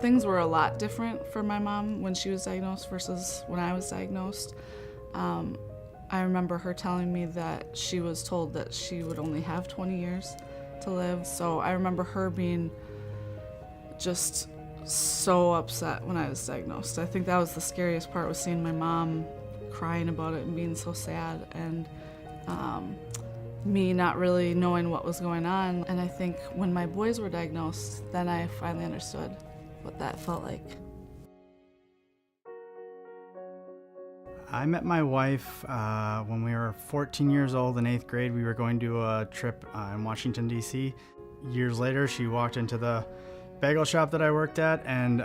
Things were a lot different for my mom when she was diagnosed versus when I was diagnosed. I remember her telling me that she was told that she would only have 20 years to live. So I remember her being just so upset when I was diagnosed. I think that was the scariest part, was seeing my mom crying about it and being so sad, and me not really knowing what was going on. And I think when my boys were diagnosed, then I finally understood what that felt like. I met my wife when we were 14 years old in 8th grade. We were going to a trip in Washington, D.C. Years later, she walked into the bagel shop that I worked at and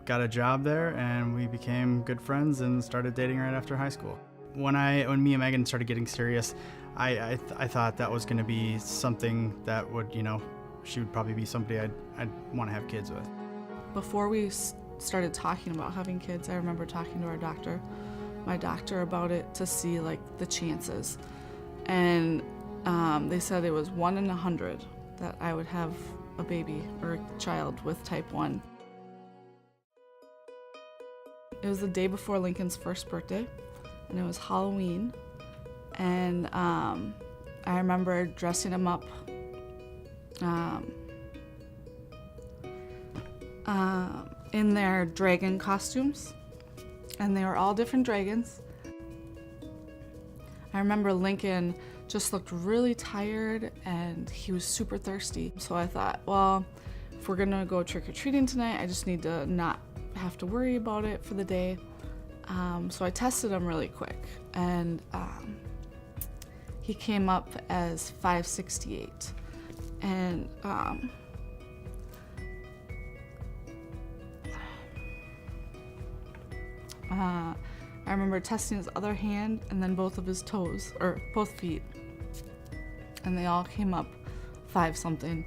got a job there, and we became good friends and started dating right after high school. When me and Megan started getting serious, I thought that was going to be something that would, she would probably be somebody I'd want to have kids with. Before we started talking about having kids, I remember talking to my doctor about it to see the chances. And they said it was 1 in 100 that I would have a baby or a child with type 1. It was the day before Lincoln's first birthday, and it was Halloween. And I remember dressing him up in their dragon costumes, and they were all different dragons. I remember Lincoln just looked really tired and he was super thirsty. So I thought, well, if we're gonna go trick-or-treating tonight, I just need to not have to worry about it for the day. So I tested him really quick, and he came up as 568. And I remember testing his other hand and then both of his toes, or both feet, and they all came up 5-something.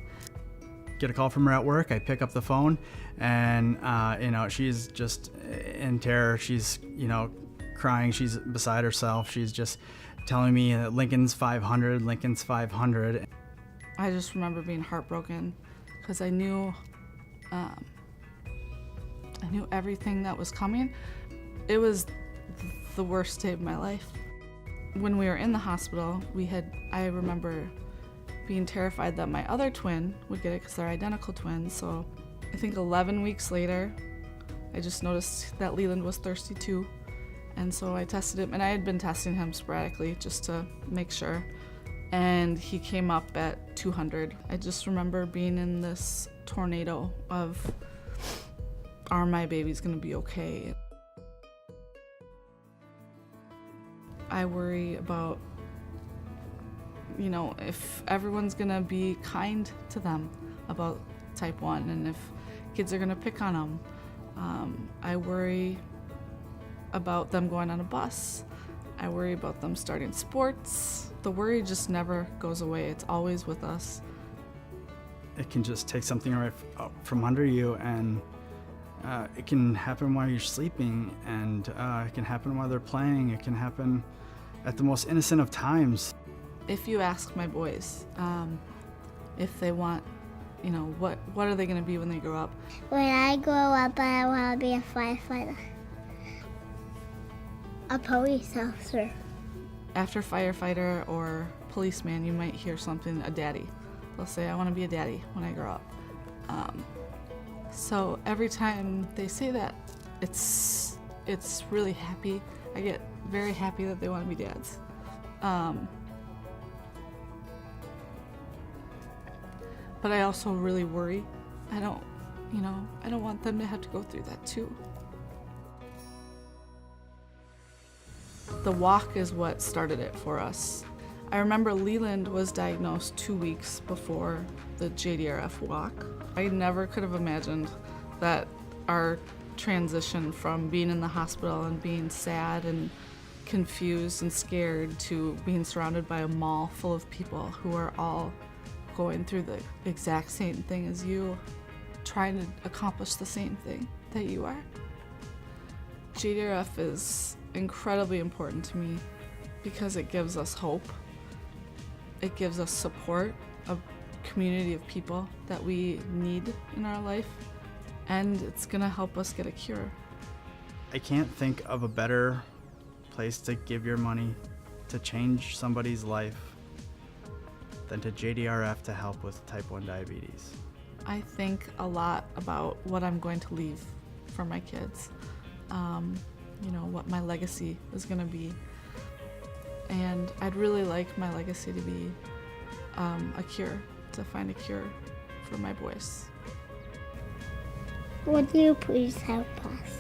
Get a call from her at work. I pick up the phone, and she's just in terror. She's crying. She's beside herself. She's just telling me that Lincoln's 500. Lincoln's 500. I just remember being heartbroken because I knew everything that was coming. It was the worst day of my life. When we were in the hospital, I remember being terrified that my other twin would get it because they're identical twins. So I think 11 weeks later, I just noticed that Leland was thirsty too. And so I tested him, and I had been testing him sporadically just to make sure. And he came up at 200. I just remember being in this tornado of, are my babies gonna be okay? I worry about, if everyone's gonna be kind to them about type 1, and if kids are gonna pick on them. I worry about them going on a bus. I worry about them starting sports. The worry just never goes away. It's always with us. It can just take something right from under you, and it can happen while you're sleeping, and it can happen while they're playing. It can happen at the most innocent of times. If you ask my boys if they want, what are they going to be when they grow up? When I grow up, I want to be a firefighter. A police officer. After firefighter or policeman, you might hear something, a daddy. They'll say, I want to be a daddy when I grow up. So every time they say that, it's really happy. I get very happy that they want to be dads. But I also really worry. I don't want them to have to go through that too. The walk is what started it for us. I remember Leland was diagnosed 2 weeks before the JDRF walk. I never could have imagined that our transition from being in the hospital and being sad and confused and scared to being surrounded by a mall full of people who are all going through the exact same thing as you, trying to accomplish the same thing that you are. JDRF is incredibly important to me because it gives us hope. It gives us support, a community of people that we need in our life. and it's gonna help us get a cure. I can't think of a better place to give your money to change somebody's life than to JDRF to help with type 1 diabetes. I think a lot about what I'm going to leave for my kids, what my legacy is going to be. And I'd really like my legacy to be a cure, to find a cure for my boys. Would you please help us?